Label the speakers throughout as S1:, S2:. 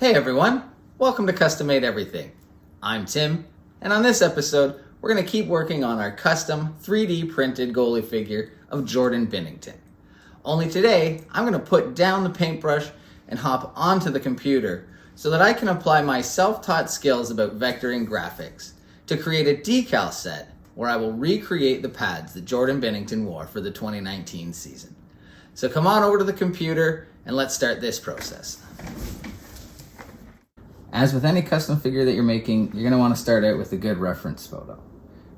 S1: Hey everyone, welcome to Custom Made Everything. I'm Tim, and on this episode, we're going to keep working on our custom 3D printed goalie figure of Jordan Binnington. Only today, I'm going to put down the paintbrush and hop onto the computer so that I can apply my self-taught skills about vectoring graphics to create a decal set where I will recreate the pads that Jordan Binnington wore for the 2019 season. So come on over to the computer and let's start this process. As with any custom figure that you're making, you're going to want to start out with a good reference photo.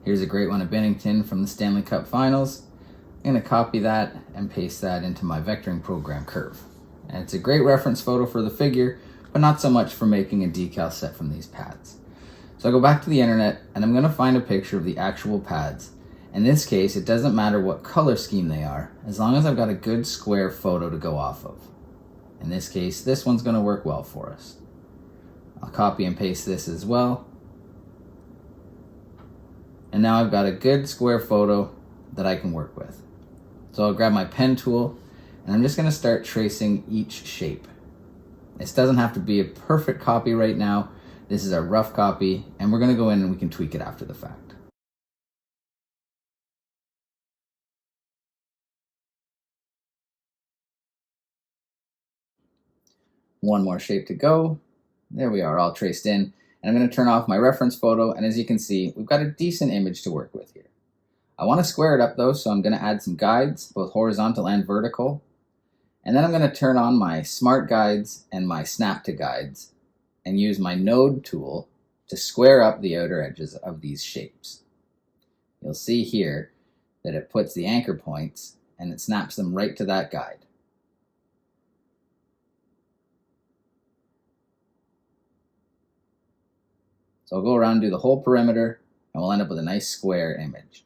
S1: Here's a great one of Binnington from the Stanley Cup Finals. I'm going to copy that and paste that into my vectoring program Curve. And it's a great reference photo for the figure, but not so much for making a decal set from these pads. So I go back to the internet and I'm going to find a picture of the actual pads. In this case, it doesn't matter what color scheme they are, as long as I've got a good square photo to go off of. In this case, this one's going to work well for us. I'll copy and paste this as well. And now I've got a good square photo that I can work with. So I'll grab my pen tool and I'm just going to start tracing each shape. This doesn't have to be a perfect copy right now. This is a rough copy and we're going to go in and we can tweak it after the fact. One more shape to go. There we are, all traced in. And I'm going to turn off my reference photo, and as you can see, we've got a decent image to work with here. I want to square it up though, so I'm going to add some guides, both horizontal and vertical. And then I'm going to turn on my Smart Guides and my Snap to Guides and use my Node tool to square up the outer edges of these shapes. You'll see here that it puts the anchor points and it snaps them right to that guide. So I'll go around and do the whole perimeter and we'll end up with a nice square image.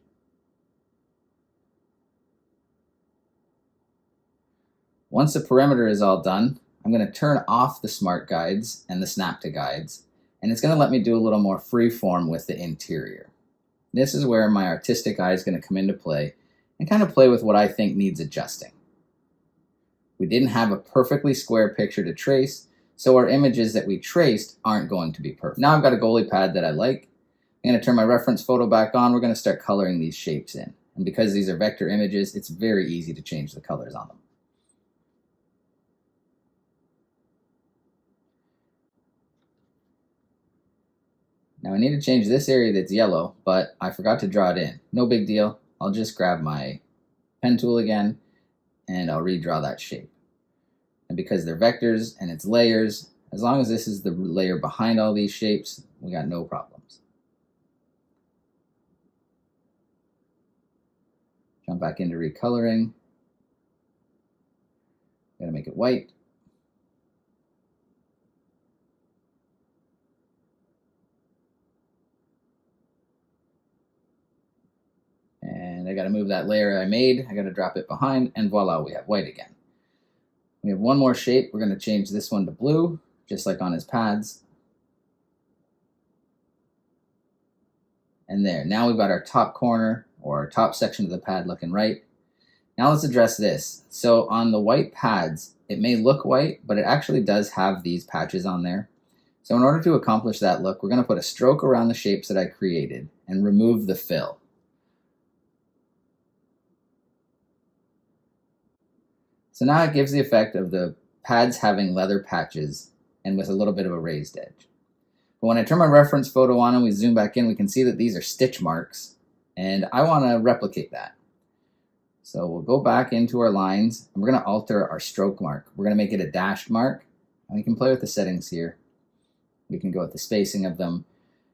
S1: Once the perimeter is all done, I'm going to turn off the Smart Guides and the Snap to Guides, and it's going to let me do a little more free form with the interior. This is where my artistic eye is going to come into play and kind of play with what I think needs adjusting. We didn't have a perfectly square picture to trace, so our images that we traced aren't going to be perfect. Now I've got a goalie pad that I like. I'm going to turn my reference photo back on. We're going to start coloring these shapes in. And because these are vector images, it's very easy to change the colors on them. Now I need to change this area that's yellow, but I forgot to draw it in. No big deal. I'll just grab my pen tool again and I'll redraw that shape. And because they're vectors and it's layers, as long as this is the layer behind all these shapes, we got no problems. Jump back into recoloring. Gotta make it white. And I gotta move that layer I made. I gotta drop it behind and voila, we have white again. We have one more shape. We're going to change this one to blue, just like on his pads. And there, now we've got our top corner or our top section of the pad looking right. Now let's address this. So on the white pads, it may look white, but it actually does have these patches on there. So in order to accomplish that look, we're going to put a stroke around the shapes that I created and remove the fill. So now it gives the effect of the pads having leather patches and with a little bit of a raised edge. But when I turn my reference photo on and we zoom back in, we can see that these are stitch marks, and I want to replicate that. So we'll go back into our lines and we're going to alter our stroke mark. We're going to make it a dashed mark, and we can play with the settings here. We can go with the spacing of them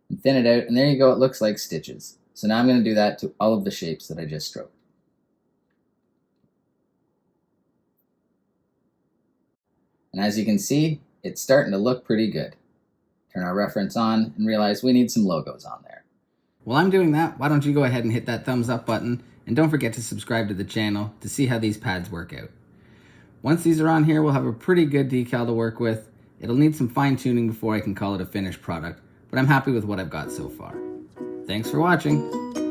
S1: and thin it out, and there you go, it looks like stitches. So now I'm going to do that to all of the shapes that I just stroked. And as you can see, it's starting to look pretty good. Turn our reference on and realize we need some logos on there. While I'm doing that, why don't you go ahead and hit that thumbs up button, and don't forget to subscribe to the channel to see how these pads work out. Once these are on here, we'll have a pretty good decal to work with. It'll need some fine tuning before I can call it a finished product, but I'm happy with what I've got so far. Thanks for watching.